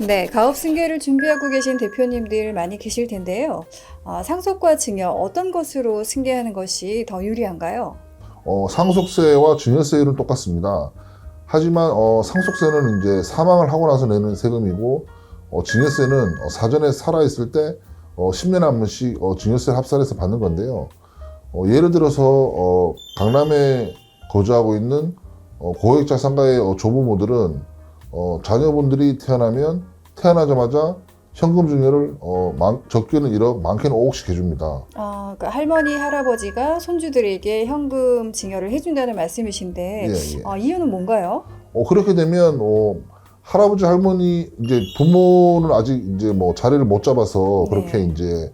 네, 가업 승계를 준비하고 계신 대표님들 많이 계실 텐데요. 상속과 증여 어떤 것으로 승계하는 것이 더 유리한가요? 상속세와 증여세율은 똑같습니다. 하지만 상속세는 이제 사망을 하고 나서 내는 세금이고 증여세는 사전에 살아있을 때 10년에 한 번씩 증여세를 합산해서 받는 건데요. 예를 들어서 강남에 거주하고 있는 고액 자산가의 조부모들은 자녀분들이 태어나면 태어나자마자 현금 증여를 적게는 1억, 많게는 5억씩 해줍니다. 그러니까 할머니, 할아버지가 손주들에게 현금 증여를 해준다는 말씀이신데, 예. 이유는 뭔가요? 그렇게 되면 할아버지 할머니 이제 부모는 아직 이제 뭐 자리를 못 잡아서 네. 그렇게 이제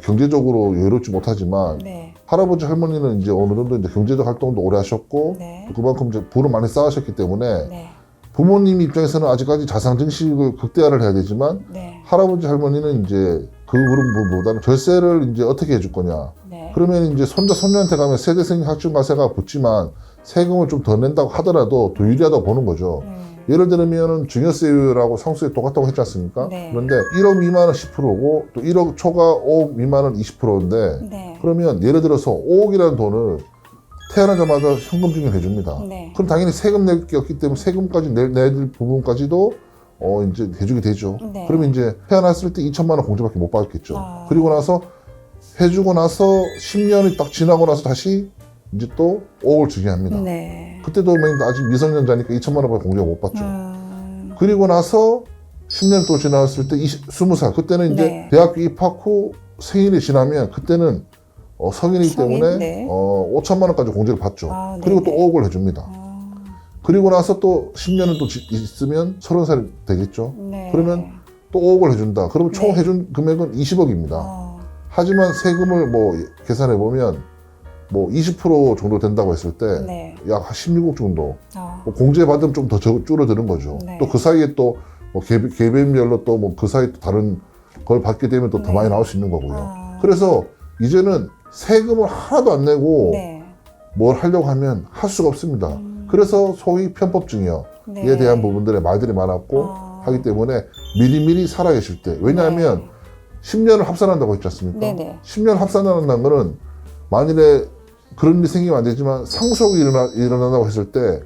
경제적으로 여유롭지 못하지만 네. 할아버지 할머니는 이제 어느 정도 이제 경제적 활동도 오래 하셨고 네. 그만큼 이제 부를 많이 쌓으셨기 때문에 네. 부모님 입장에서는 아직까지 자산 증식을 극대화를 해야 되지만 네. 할아버지 할머니는 이제 그 부분보다는 절세를 이제 어떻게 해줄 거냐. 네. 그러면 이제 손자 손녀한테 가면 세대생 학중과세가 붙지만 세금을 좀 더 낸다고 하더라도 더 유리하다고 보는 거죠. 예를 들면 증여세율하고 상속세 똑같다고 했지 않습니까? 네. 그런데 1억 미만은 10%고 또 1억 초과 5억 미만은 20%인데 네. 그러면 예를 들어서 5억이라는 돈을 태어나자마자 현금 증여를 해줍니다. 네. 그럼 당연히 세금 낼 게 없기 때문에 세금까지 내야 될 부분까지도 이제 해주게 되죠. 네. 그러면 이제 태어났을 때 2천만 원 공제밖에 못 받겠죠. 아. 그리고 나서 해주고 나서 10년이 딱 지나고 나서 다시 이제 또 5억을 증여합니다. 네. 그때도 아직 미성년자니까 2천만 원밖에 공제가 못 받죠. 음. 그리고 나서 10년 또 지났을 때 20살 그때는 이제 네. 대학교 입학 후 생일이 지나면 그때는 성인이기 성인, 때문에 네. 5천만 원까지 공제를 받죠. 아, 그리고 또 네네. 5억을 해줍니다. 그리고 나서 또 10년을 또 있으면 30살이 되겠죠. 네. 그러면 또 5억을 해준다. 그러면 총 네. 해준 금액은 20억입니다. 어. 하지만 세금을 뭐 계산해 보면 뭐 20% 정도 된다고 했을 때 네. 약 16억 정도 어. 뭐 공제 받으면 좀 더 줄어드는 거죠. 네. 또 그 사이에 또 뭐 개별별로 또 뭐 그 사이 또 다른 걸 받게 되면 또 더 네. 많이 나올 수 있는 거고요. 아. 그래서 이제는 세금을 하나도 안 내고 네. 뭘 하려고 하면 할 수가 없습니다. 그래서 소위 편법 증여에 네. 대한 부분들에 말들이 많았고 하기 때문에 미리미리 살아계실 때 왜냐하면 10년을 합산한다고 했지 않습니까? 네네. 10년 합산한다는 거는 만일에 그런 일이 생기면 안 되지만 상속이 일어난다고 했을 때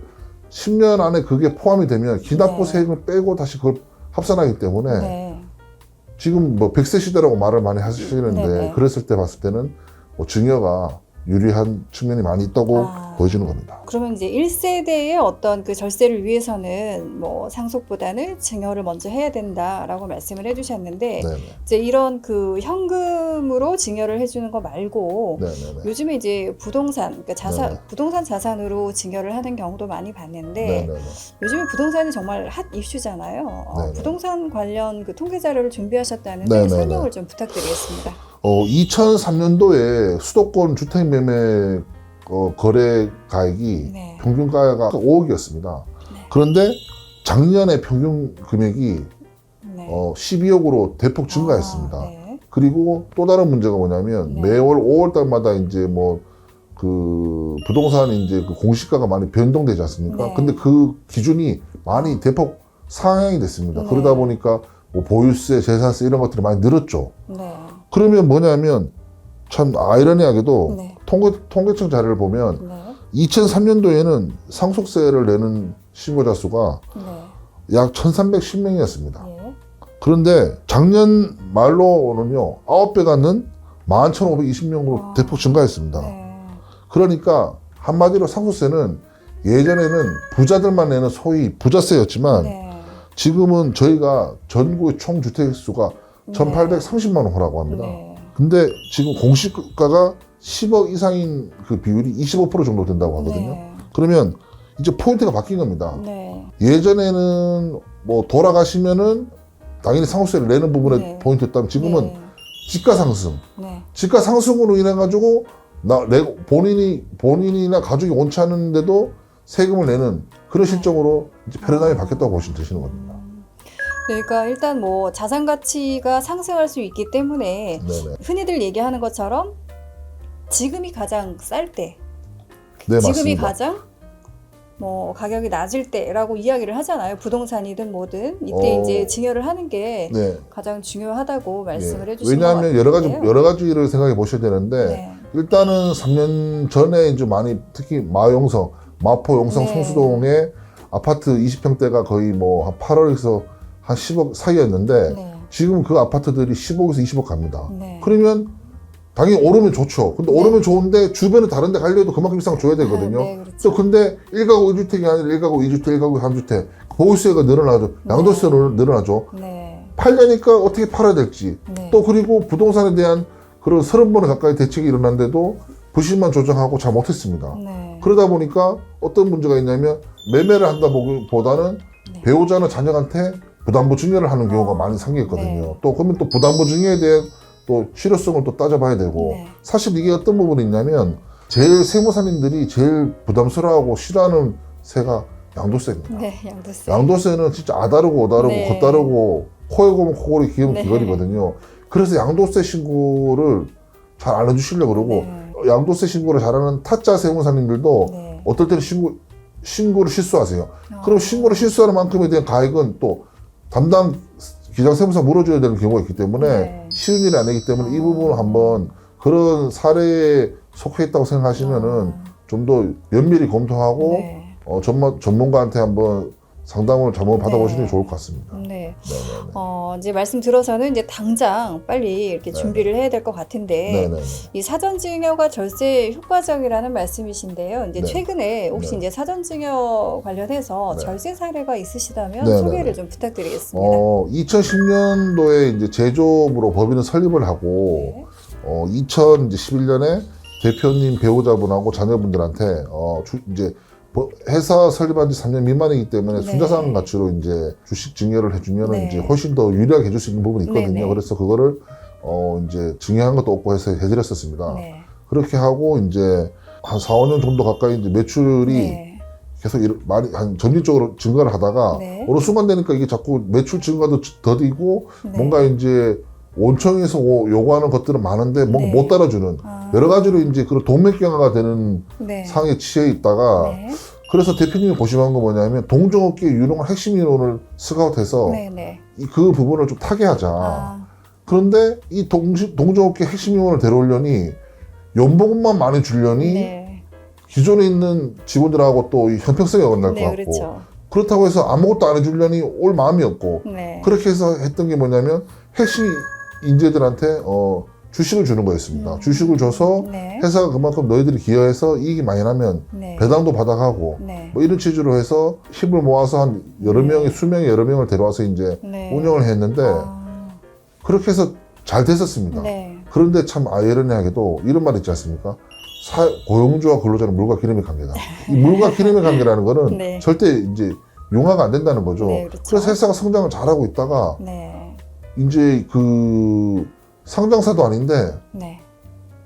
10년 안에 그게 포함이 되면 기납부 네. 세금을 빼고 다시 그걸 합산하기 때문에 네. 지금 뭐 100세 시대라고 말을 많이 하시는데 네네. 그랬을 때 봤을 때는 뭐 증여가 유리한 측면이 많이 있다고 보여지는 겁니다. 그러면 이제 1세대의 어떤 그 절세를 위해서는 뭐 상속보다는 증여를 먼저 해야 된다라고 말씀을 해주셨는데 네네. 이제 이런 그 현금으로 증여를 해주는 거 말고 네네네. 요즘에 이제 부동산, 그러니까 네네. 부동산 자산으로 증여를 하는 경우도 많이 봤는데 네네네. 요즘에 부동산이 정말 핫 이슈잖아요. 네네. 부동산 관련 그 통계 자료를 준비하셨다는데 네네네. 설명을 좀 부탁드리겠습니다. 2003년도에 수도권 주택 매매 거래 가액이 네. 평균가가 5억이었습니다. 네. 그런데 작년에 평균 금액이 네. 12억으로 대폭 증가했습니다. 네. 그리고 또 다른 문제가 뭐냐면 네. 매월 5월 달마다 이제 뭐 그 부동산 이제 그 공시가가 많이 변동되지 않습니까? 네. 근데 그 기준이 많이 대폭 상향이 됐습니다. 네. 그러다 보니까 뭐 보유세, 재산세 이런 것들이 많이 늘었죠. 네. 그러면 뭐냐면 참 아이러니하게도 네. 통계청 자료를 보면 네. 2003년도에는 상속세를 내는 신고자 수가 네. 약 1310명이었습니다. 예. 그런데 작년 말로는요 9배가 는 11,520명으로 대폭 증가했습니다. 네. 그러니까 한마디로 상속세는 예전에는 부자들만 내는 소위 부자세였지만 네. 지금은 저희가 전국의 총 주택 수가 1,830만 호라고 합니다. 네. 근데 지금 공시가가 10억 이상인 그 비율이 25% 정도 된다고 하거든요. 네. 그러면 이제 포인트가 바뀐 겁니다. 네. 예전에는 뭐 돌아가시면은 당연히 상속세를 내는 부분에 네. 포인트였다면 지금은 네. 지가 상승. 네. 지가 상승으로 인해 가지고 본인이나 가족이 원치 않는데도 세금을 내는 그런 실정으로 이제 패러다임이 바뀌었다고 보시면 되시는 겁니다. 그러니까 일단 뭐 자산 가치가 상승할 수 있기 때문에 네네. 흔히들 얘기하는 것처럼 지금이 가장 쌀 때, 네, 지금이 맞습니다. 가장 뭐 가격이 낮을 때라고 이야기를 하잖아요. 부동산이든 뭐든 이때 이제 증여를 하는 게 네. 가장 중요하다고 말씀을 예. 해주신 것 같아요. 왜냐하면 여러 가지를 생각해 보셔야 되는데 네. 일단은 3년 전에 이제 많이 특히 마용성, 마포, 용성, 네. 성수동에 아파트 20평대가 거의 뭐 한 8억에서 한 10억 사이였는데 네. 지금 그 아파트들이 10억에서 20억 갑니다. 네. 그러면 당연히 오르면 좋죠. 근데 네. 오르면 좋은데 주변에 다른 데 가려도 그만큼 이상 줘야 되거든요. 네, 그렇죠. 또 근데 1가구 1주택이 아니라 1가구 2주택, 1가구 3주택 보유세가 늘어나죠. 양도세가 늘어나죠. 네. 팔려니까 어떻게 팔아야 될지. 네. 또 그리고 부동산에 대한 그런 30번에 가까이 대책이 일어났는데도 부실만 조정하고 잘 못했습니다. 네. 그러다 보니까 어떤 문제가 있냐면 매매를 한다 보다는 네. 배우자나 자녀한테 부담부 증여를 하는 경우가 많이 생겼거든요. 네. 또 그러면 또 부담부 증여에 대한 또 실효성을 또 따져봐야 되고 네. 사실 이게 어떤 부분이 있냐면 제일 세무사님들이 제일 부담스러워하고 싫어하는 세가 양도세입니다. 네, 양도세. 양도세는 진짜 아다르고 어다르고 네. 겉다르고 코에 고면 코골이 귀에 네. 귀걸이거든요. 그래서 양도세 신고를 잘 안 해주시려고 그러고 네. 양도세 신고를 잘하는 타짜 세무사님들도 네. 어떨 때는 신고를 실수하세요. 아. 그럼 신고를 실수하는 만큼에 대한 가액은 또 담당 기장세무사 물어줘야 되는 경우가 있기 때문에 네. 쉬운 일이 아니기 때문에 이 아. 부분을 한번 그런 사례에 속해 있다고 생각하시면은 좀 더 면밀히 검토하고 네. 전문가한테 한번 상담을 한번 받아보시는 네. 게 좋을 것 같습니다. 네. 네네네. 이제 말씀 들어서는 이제 당장 빨리 이렇게 네. 준비를 해야 될 것 같은데 네네네. 이 사전증여가 절세에 효과적이라는 말씀이신데요. 이제 네. 최근에 혹시 네. 이제 사전증여 관련해서 네. 절세 사례가 있으시다면 네, 소개를 네, 네. 좀 부탁드리겠습니다. 2010년도에 이제 제조업으로 법인을 설립을 하고 네. 2011년에 대표님 배우자분하고 자녀분들한테 이제 회사 설립한 지 3년 미만이기 때문에 네. 순자산 가치로 이제 주식 증여를 해주면 네. 이제 훨씬 더 유리하게 해줄 수 있는 부분이 있거든요. 네, 네. 그래서 그거를 이제 증여한 것도 없고 해서 해드렸었습니다. 네. 그렇게 하고 이제 한 4, 5년 정도 가까이 이제 매출이 네. 계속 많이 점진적으로 증가를 하다가 네. 어느 순간 되니까 이게 자꾸 매출 증가도 더디고 네. 뭔가 이제 원청에서 요구하는 것들은 많은데 뭔가 네. 못 따라주는 아. 여러 가지로 이제 그런 동맥경화가 되는 네. 상황에 처해 있다가 네. 그래서 대표님이 고심한 거 뭐냐면 동종업계 유능한 핵심 인원을 스카우트해서 네. 네. 그 부분을 좀 타개하자. 아. 그런데 이 동종업계 핵심 인원을 데려오려니 연봉만 많이 주려니 네. 기존에 있는 직원들하고 또 이 형평성이 어긋날 것 네, 같고 그렇죠. 그렇다고 해서 아무것도 안 해주려니 올 마음이 없고 네. 그렇게 해서 했던 게 뭐냐면 핵심 인재들한테 주식을 주는 거였습니다. 주식을 줘서 네. 회사가 그만큼 너희들이 기여해서 이익이 많이 나면 네. 배당도 받아가고 네. 뭐 이런 취지로 해서 힘을 모아서 한 여러 명의 수명의 여러 명을 데려와서 이제 네. 운영을 했는데 아. 그렇게 해서 잘 됐었습니다. 네. 그런데 참 아이러니하게도 이런 말 있지 않습니까? 고용주와 근로자는 물과 기름의 관계다. 이 물과 기름의 관계라는 거는 네. 절대 이제 용화가 안 된다는 거죠. 네, 그렇죠. 그래서 회사가 성장을 잘하고 있다가 네. 이제 그 상장사도 아닌데 네.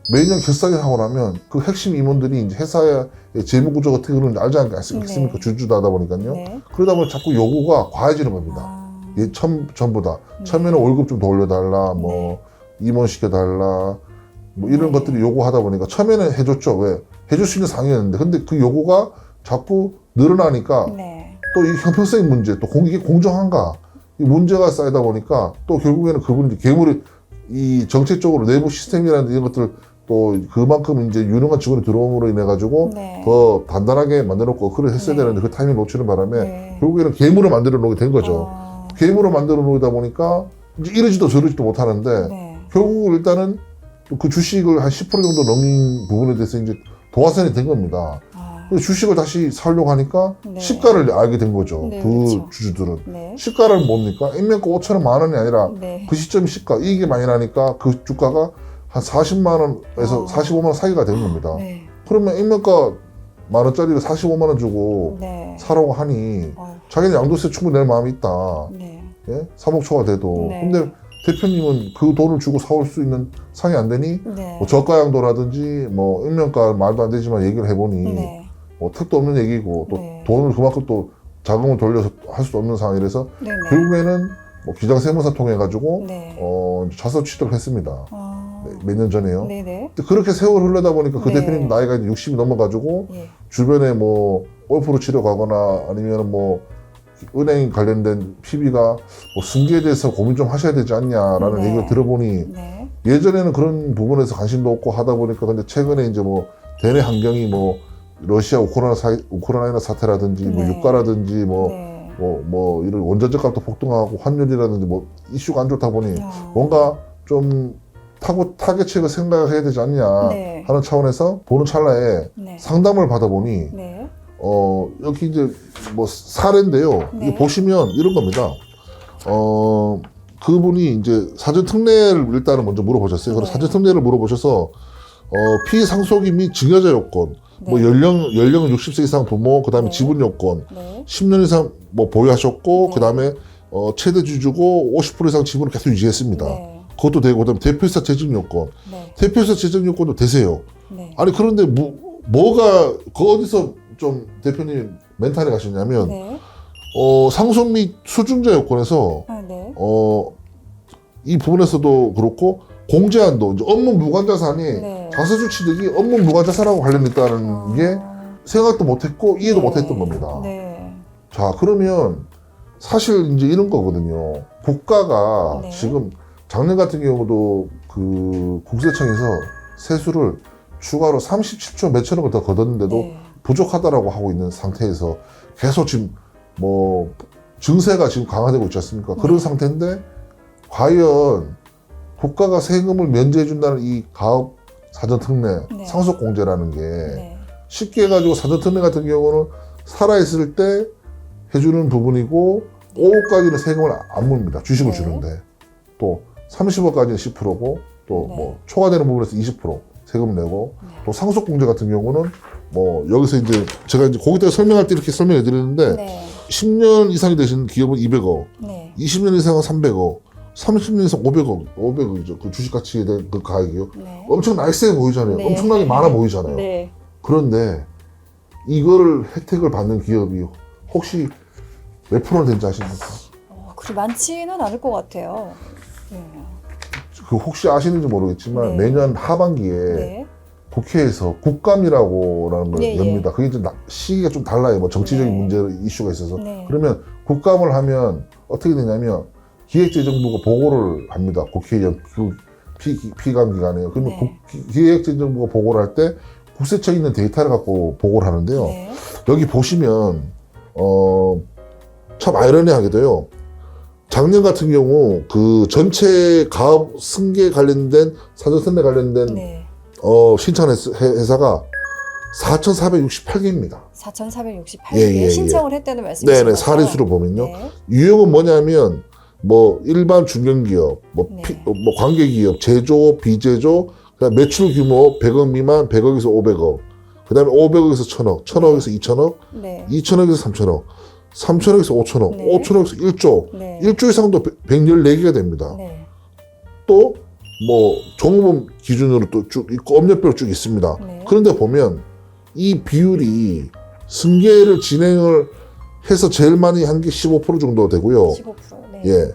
매년 결산을 하고 나면 그 핵심 임원들이 이제 회사의 재무 구조가 어떻게 그런지 알지 않겠습니까? 네. 주주다 하다 보니까요. 네. 그러다 보니 자꾸 요구가 과해지는 겁니다. 아. 예, 전부 다. 네. 처음에는 월급 좀 더 올려달라, 뭐, 임원 시켜달라, 뭐, 이런 네. 것들이 요구하다 보니까 처음에는 해줬죠. 왜? 해줄 수 있는 상황이었는데. 근데 그 요구가 자꾸 늘어나니까 네. 또 이 형평성의 문제, 또 이게 공정한가? 이 문제가 쌓이다 보니까 또 결국에는 그분이 괴물이 이 정책적으로 내부 시스템이라는 이런 것들 또 그만큼 이제 유능한 직원이 들어옴으로 인해 가지고 네. 더 단단하게 만들어 놓고 그걸 했어야 네. 되는데 그 타이밍 놓치는 바람에 네. 결국에는 괴물을 만들어 놓게 된 거죠. 아. 게임으로 만들어 놓다 보니까 이제 이러지도 저러지도 못하는데 네. 결국 일단은 그 주식을 한 10% 정도 넘긴 부분에 대해서 이제 도화선이 된 겁니다. 아. 그래서 주식을 다시 사려고 하니까 네. 시가를 알게 된 거죠. 네, 그 그렇죠. 주주들은. 네. 시가를 뭡니까? 액면가 5천원 만 원이 아니라 네. 그 시점 시가 이익이 많이 나니까 그 주가가 한 40만 원에서 아. 45만 원 사이가 된 겁니다. 네. 그러면 액면가 만 원짜리를 45만 원 주고 네. 사라고 하니 아유. 자기는 양도세 충분히 낼 마음이 있다. 네. 예? 3억 초가 돼도. 네. 근데 대표님은 그 돈을 주고 사올 수 있는 상이 안 되니 네. 뭐 저가양도라든지 뭐 액면가 말도 안 되지만 얘기를 해보니 네. 뭐 택도 없는 얘기고 또 네. 돈을 그만큼 또 자금을 돌려서 할 수 없는 상황이라서 네. 네. 결국에는 뭐 기장세무사 통해 가지고 네. 자서 취득을 했습니다. 아. 몇 년 전에요. 네네. 근데 그렇게 세월 흘러다 보니까 그 네. 대표님 나이가 이제 60이 넘어가지고 예. 주변에 뭐 골프를 치러 가거나 아니면 뭐 은행 관련된 PB가 뭐 승계에 대해서 고민 좀 하셔야 되지 않냐라는 네. 얘기를 들어보니 네. 예전에는 그런 부분에서 관심도 없고 하다 보니까 근데 최근에 이제 뭐 대내 환경이 뭐 러시아 우크라이나 사태라든지 뭐 네. 유가라든지 뭐 네. 이런 원자재 값도 폭등하고 환율이라든지 뭐 이슈가 안 좋다 보니 아. 뭔가 좀 타겟책을 생각해야 되지 않냐 네. 하는 차원에서 보는 찰나에 네. 상담을 받아보니 네. 여기 이제 뭐 사례인데요. 네. 이거 보시면 이런 겁니다. 그분이 이제 사전 특례를 일단은 먼저 물어보셨어요. 그래서 네. 사전 특례를 물어보셔서 피상속이 및 증여자 요건, 네. 뭐 연령은 60세 이상 부모, 그다음에 네. 지분 요건, 네. 10년 이상 뭐 보유하셨고, 네. 그다음에 최대 주주고 50% 이상 지분을 계속 유지했습니다. 네. 그것도 되고, 그다음에 대표이사 재직 요건, 네. 대표이사 재직 요건도 되세요. 네. 아니 그런데 뭐가 어디서 좀 대표님 멘탈에 가셨냐면 네. 상속 및 수증자 요건에서 아, 네. 이 부분에서도 그렇고 공제한도 이제 업무 무관 자산이 네. 자사주 취득이 업무 무관 자산하고 관련이 있다는 게 생각도 못했고 이해도 네. 못했던 겁니다. 네. 자 그러면 사실 이제 이런 거거든요. 국가가 네. 지금 작년 같은 경우도 그 국세청에서 세수를 추가로 37조 몇천억을 더 걷었는데도 네. 부족하다라고 하고 있는 상태에서 계속 지금 뭐 증세가 지금 강화되고 있지 않습니까? 그런 네. 상태인데 과연 국가가 세금을 면제해 준다는 이 가업 사전특례 네. 상속공제라는 게 네. 쉽게 해가지고 사전특례 같은 경우는 살아있을 때 해주는 부분이고 5억까지는 세금을 안 묻습니다. 주식을 네. 주는데 또 30억까지는 10%고 또 네. 뭐 초과되는 부분에서 20% 세금을 내고 네. 또 상속공제 같은 경우는 뭐 여기서 이제 제가 이제 거기다가 설명할 때 이렇게 설명해 드리는데 네. 10년 이상이 되신 기업은 200억, 네. 20년 이상은 300억, 30년 이상 500억이죠. 그 주식 가치에 대한 그 가액이요. 네. 엄청 날쌔 보이잖아요. 네. 엄청나게 많아 보이잖아요. 네. 그런데 이거를 혜택을 받는 기업이 혹시 몇 프로나 되는지 아십니까? 그리 많지는 않을 것 같아요. 네. 그 혹시 아시는지 모르겠지만 네. 매년 하반기에 네. 국회에서 국감이라고라는 걸 예, 예. 엽니다. 그게 좀 시기가 좀 달라요. 뭐 정치적인 네. 문제 이슈가 있어서. 네. 그러면 국감을 하면 어떻게 되냐면 기획재정부가 보고를 합니다. 국회의원 그 피감 기간에요. 그러면 네. 기획재정부가 보고를 할 때 국세청에 있는 데이터를 갖고 보고를 하는데요. 네. 여기 보시면 참 아이러니하게도요. 작년 같은 경우 그 전체 가업 승계 관련된 사전특례 관련된 네. 신청 회사가 4,468개입니다. 4,468개 예. 신청을 했다는 말씀이시죠? 네네, 사례수로 보면요. 네. 유형은 뭐냐면, 뭐, 일반 중견기업, 뭐, 네. 뭐 관계기업, 제조, 비제조, 그다음 매출 규모 100억 미만, 100억에서 500억, 그 다음에 500억에서 1000억, 1000억에서 2000억, 네. 2000억에서 3000억, 3000억에서 5000억, 네. 5000억에서 1조, 네. 1조 이상도 114개가 됩니다. 네. 또, 뭐, 종업원 기준으로 또 쭉 있고, 업력별로 쭉 있습니다. 네. 그런데 보면, 이 비율이 승계를 진행을 해서 제일 많이 한 게 15% 정도 되고요. 15%. 네. 예.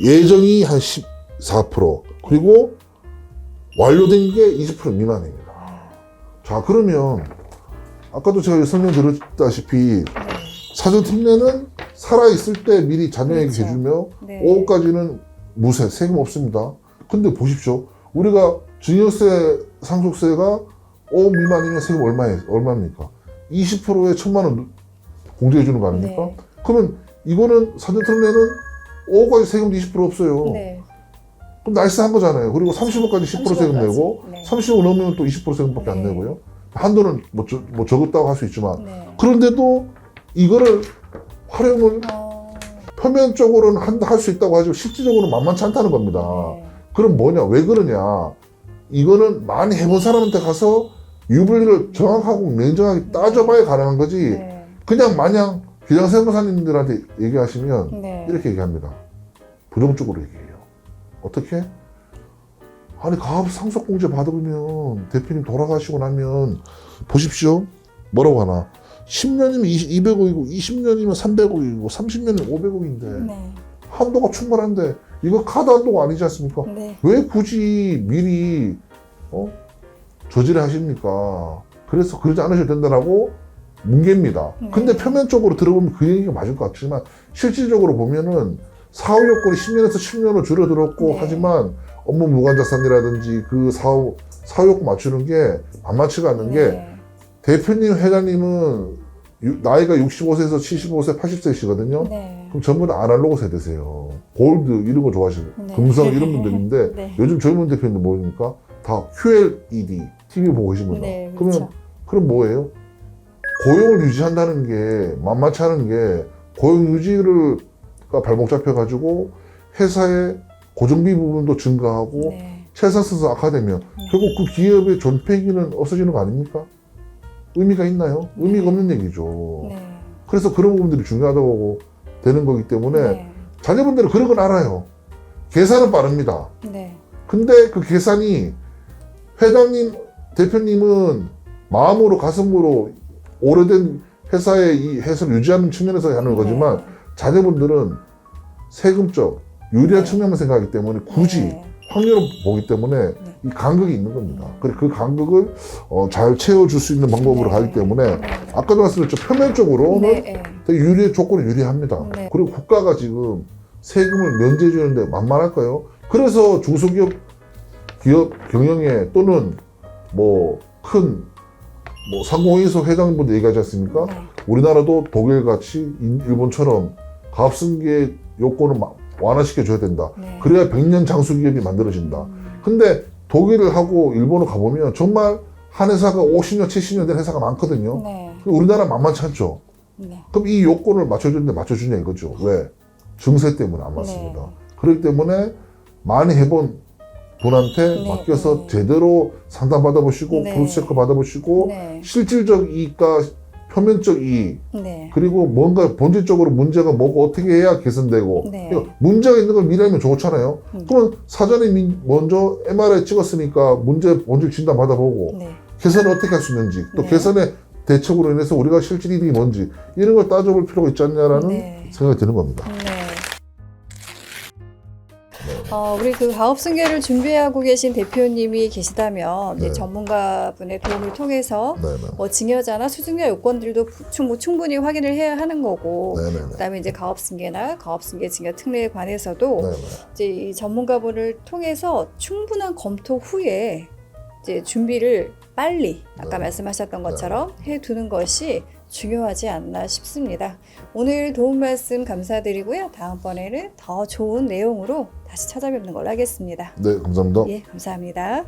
예정이 한 14%. 그리고 완료된 게 20% 미만입니다. 자, 그러면, 아까도 제가 설명드렸다시피, 네. 사전특례는 살아있을 때 미리 자녀에게 그렇죠. 해주며, 네. 5억까지는 무세, 세금 없습니다. 근데 보십시오. 우리가 증여세, 상속세가 5억 미만이면 세금 얼마입니까? 20%에 1,000만 원 공제해 주는 거 아닙니까? 네. 그러면 이거는 사전특례는 5억까지 세금도 20% 없어요. 네. 그럼 날쌔한 거잖아요. 그리고 30억까지 10% 세금 30억까지. 내고, 네. 30억 넘으면 또 20% 세금밖에 안 네. 내고요. 한도는 뭐 적었다고 할 수 있지만, 네. 그런데도 이거를 활용을 표면적으로는 할 수 있다고 하지만 실질적으로는 만만치 않다는 겁니다. 네. 그럼 뭐냐? 왜 그러냐? 이거는 많이 해본 사람한테 가서 유불리를 정확하고 냉정하게 따져봐야 가능한 거지. 네. 그냥 마냥 기장세무사님들한테 얘기하시면 네. 이렇게 얘기합니다. 부정적으로 얘기해요. 어떻게? 아니 가업 상속공제 받으면 대표님 돌아가시고 나면 보십시오. 뭐라고 하나? 10년이면 200억이고 20년이면 300억이고 30년이면 500억인데 네. 한도가 충분한데 이거 카드 한도가 아니지 않습니까? 네. 왜 굳이 미리 저지를 하십니까? 그래서 그러지 않으셔도 된다라고 뭉갭니다. 네. 근데 표면적으로 들어보면 그 얘기가 맞을 것 같지만 실질적으로 보면은 사후 요건이 10년에서 10년으로 줄어들었고 네. 하지만 업무 무관자산이라든지 그 사후 요건 맞추는 게 만만치가 않은 게 네. 대표님, 회장님은 나이가 65세에서 75세, 80세시거든요. 네. 그럼 전부 다 아날로그 세대세요. 골드 이런 거 좋아하시고 네. 금성 이런 분들인데 네. 요즘 젊은 대표님들 뭐입니까? 다 QLED TV 보고 계신 분들. 네, 그러면 그렇죠. 그럼 뭐예요? 고용을 유지한다는 게 만만치 않은 게 고용 유지가 발목 잡혀가지고 회사의 고정비 부분도 증가하고 네. 채사스서 악화되면 결국 그 기업의 존폐기는 없어지는 거 아닙니까? 의미가 있나요? 의미가 없는 얘기죠. 네. 그래서 그런 부분들이 중요하다고 되는 거기 때문에 네. 자녀분들은 그런 건 알아요. 계산은 빠릅니다. 네. 근데 그 계산이 회장님, 대표님은 마음으로 가슴으로 오래된 회사의 이 회사를 유지하는 측면에서 하는 거지만 자녀분들은 세금적 유리한 측면만 생각하기 때문에 굳이 네. 확률을 보기 때문에 이 간극이 있는 겁니다. 그래 그 간극을 잘 채워줄 수 있는 방법으로 네. 가기 때문에 네. 아까도 말씀드렸죠. 표면적으로는 네. 네. 되게 유리한 조건이 유리합니다. 네. 그리고 국가가 지금 세금을 면제해 주는데 만만할까요? 그래서 중소기업 기업 경영에 또는 큰 상공회의소 회장분들 얘기하지 않습니까? 네. 우리나라도 독일같이 일본처럼 가압승계 요건을 완화시켜 줘야 된다. 네. 그래야 100년 장수기업이 만들어진다. 근데 독일을 하고 일본을 가보면 정말 한 회사가 50년, 70년 된 회사가 많거든요. 네. 우리나라 만만치 않죠. 네. 그럼 이 요건을 맞춰주는데 맞춰주냐 이거죠. 왜? 증세 때문에 안 맞습니다. 네. 그렇기 때문에 많이 해본 분한테 네. 맡겨서 네. 제대로 상담 받아보시고 네. 크로스체크 받아보시고 네. 실질적 이익과 표면적 이익 네. 그리고 뭔가 본질적으로 문제가 뭐고 어떻게 해야 개선되고 네. 그러니까 문제가 있는 걸 미리 알면 좋잖아요. 그러면 사전에 먼저 MRI 찍었으니까 본질 진단 받아보고 네. 개선을 어떻게 할 수 있는지 또 네. 개선의 대책으로 인해서 우리가 실질 이익이 뭔지 이런 걸 따져볼 필요가 있지 않냐라는 네. 생각이 드는 겁니다. 네. 우리 그 가업승계를 준비하고 계신 대표님이 계시다면 이제 네. 전문가분의 도움을 통해서 네네. 증여자나 수증자 요건들도 충분히 확인을 해야 하는 거고, 네네네. 그다음에 이제 가업승계나 가업승계 증여 특례에 관해서도 네네. 이제 이 전문가분을 통해서 충분한 검토 후에 이제 준비를 빨리 아까 네. 말씀하셨던 것처럼 해두는 것이 중요하지 않나 싶습니다. 오늘 도움 말씀 감사드리고요. 다음번에는 더 좋은 내용으로 다시 찾아뵙는 걸로 하겠습니다. 네, 감사합니다. 예, 감사합니다.